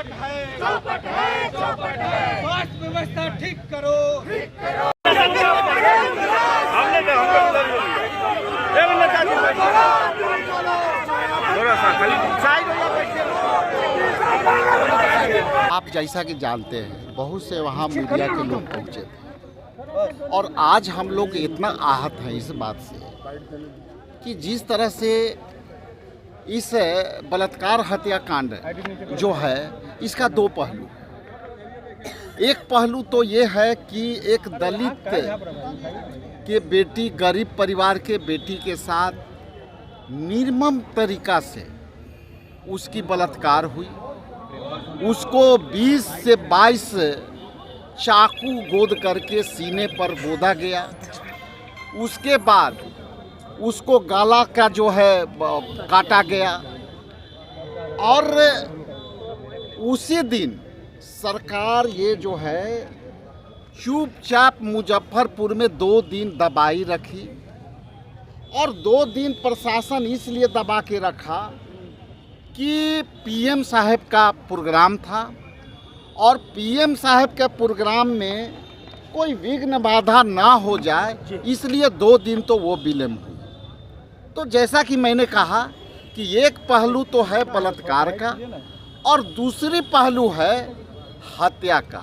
चौपट है स्वास्थ्य व्यवस्था ठीक करो। आप जैसा कि जानते हैं बहुत से वहाँ मीडिया के लोग पहुँचे थे और आज हम लोग इतना आहत हैं इस बात से कि जिस तरह से इस बलात्कार हत्याकांड जो है इसका दो पहलू। एक पहलू तो ये है कि एक दलित के बेटी, गरीब परिवार के बेटी के साथ निर्मम तरीका से उसकी बलात्कार हुई। उसको 20 से 22 चाकू गोद करके सीने पर बोदा गया। उसके बाद उसको गला का जो है काटा गया और उसी दिन सरकार ये जो है चुपचाप मुजफ्फरपुर में 2 दिन दबाई रखी और 2 दिन प्रशासन इसलिए दबा के रखा कि पीएम साहब का प्रोग्राम था और पीएम साहब के प्रोग्राम में कोई विघ्न बाधा ना हो जाए इसलिए 2 दिन तो वो विलम्ब हुई। तो जैसा कि मैंने कहा कि एक पहलू तो है बलात्कार का और दूसरी पहलू है हत्या का।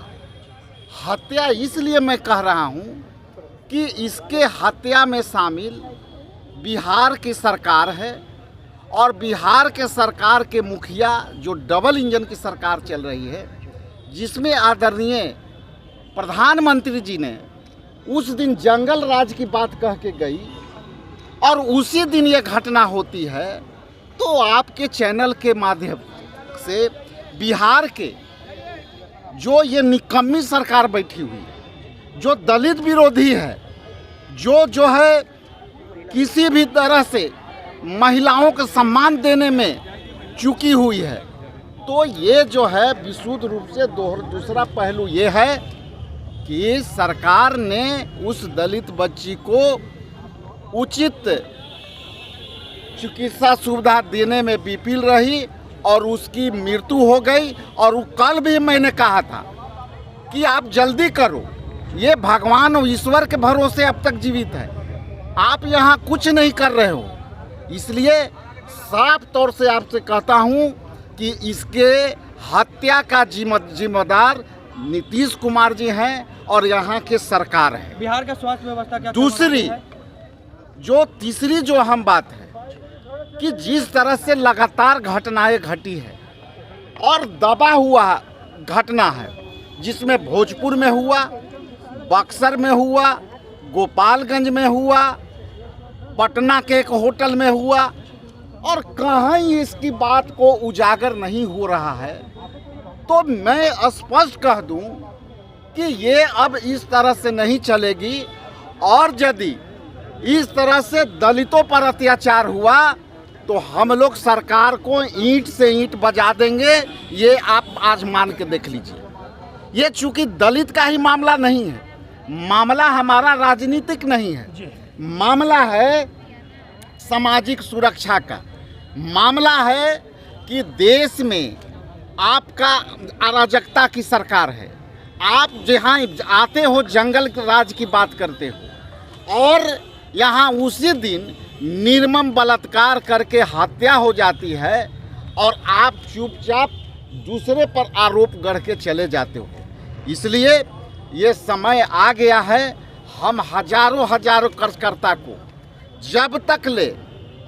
हत्या इसलिए मैं कह रहा हूँ कि इसके हत्या में शामिल बिहार की सरकार है और बिहार के सरकार के मुखिया जो डबल इंजन की सरकार चल रही है, जिसमें आदरणीय प्रधानमंत्री जी ने उस दिन जंगल राज की बात कह के गई और उसी दिन ये घटना होती है। तो आपके चैनल के माध्यम से बिहार के जो ये निकम्मी सरकार बैठी हुई, जो दलित विरोधी है, जो है किसी भी तरह से महिलाओं को सम्मान देने में चूकी हुई है, तो ये जो है विशुद्ध रूप से दूसरा पहलू ये है कि सरकार ने उस दलित बच्ची को उचित चिकित्सा सुविधा देने में विफल रही और उसकी मृत्यु हो गई। और कल भी मैंने कहा था कि आप जल्दी करो, ये भगवान और ईश्वर के भरोसे अब तक जीवित है, आप यहाँ कुछ नहीं कर रहे हो। इसलिए साफ तौर से आपसे कहता हूँ कि इसके हत्या का जिम्मेदार नीतीश कुमार जी हैं और यहाँ के सरकार है। बिहार का स्वास्थ्य व्यवस्था क्या तीसरी जो हम बात है कि जिस तरह से लगातार घटनाएं घटी है और दबा हुआ घटना है, जिसमें भोजपुर में हुआ, बक्सर में हुआ, गोपालगंज में हुआ, पटना के एक होटल में हुआ और कहीं इसकी बात को उजागर नहीं हो रहा है, तो मैं स्पष्ट कह दूं कि ये अब इस तरह से नहीं चलेगी। और यदि इस तरह से दलितों पर अत्याचार हुआ तो हम लोग सरकार को ईंट से ईंट बजा देंगे। ये आप आज मान के देख लीजिए। ये चूंकि दलित का ही मामला नहीं है, मामला हमारा राजनीतिक नहीं है, मामला है सामाजिक सुरक्षा का। मामला है कि देश में आपका अराजकता की सरकार है। आप जहाँ आते हो जंगल राज की बात करते हो और यहाँ उसी दिन निर्मम बलात्कार करके हत्या हो जाती है और आप चुपचाप दूसरे पर आरोप गढ़ के चले जाते हो। इसलिए ये समय आ गया है, हम हजारों कार्यकर्ता को जब तक ले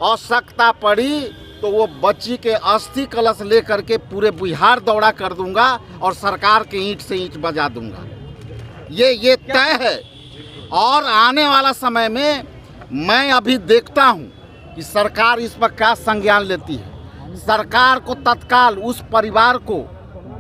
आवश्यकता पड़ी तो वो बच्ची के अस्थि कलश ले करके पूरे बिहार दौड़ा कर दूंगा और सरकार के ईंट से ईंट बजा दूंगा। ये तय है। और आने वाला समय में मैं अभी देखता हूं कि सरकार इस पर क्या संज्ञान लेती है। सरकार को तत्काल उस परिवार को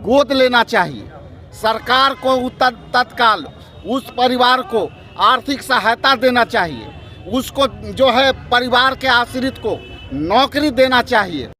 गोद लेना चाहिए। सरकार को तत्काल उस परिवार को आर्थिक सहायता देना चाहिए। उसको जो है परिवार के आश्रित को नौकरी देना चाहिए।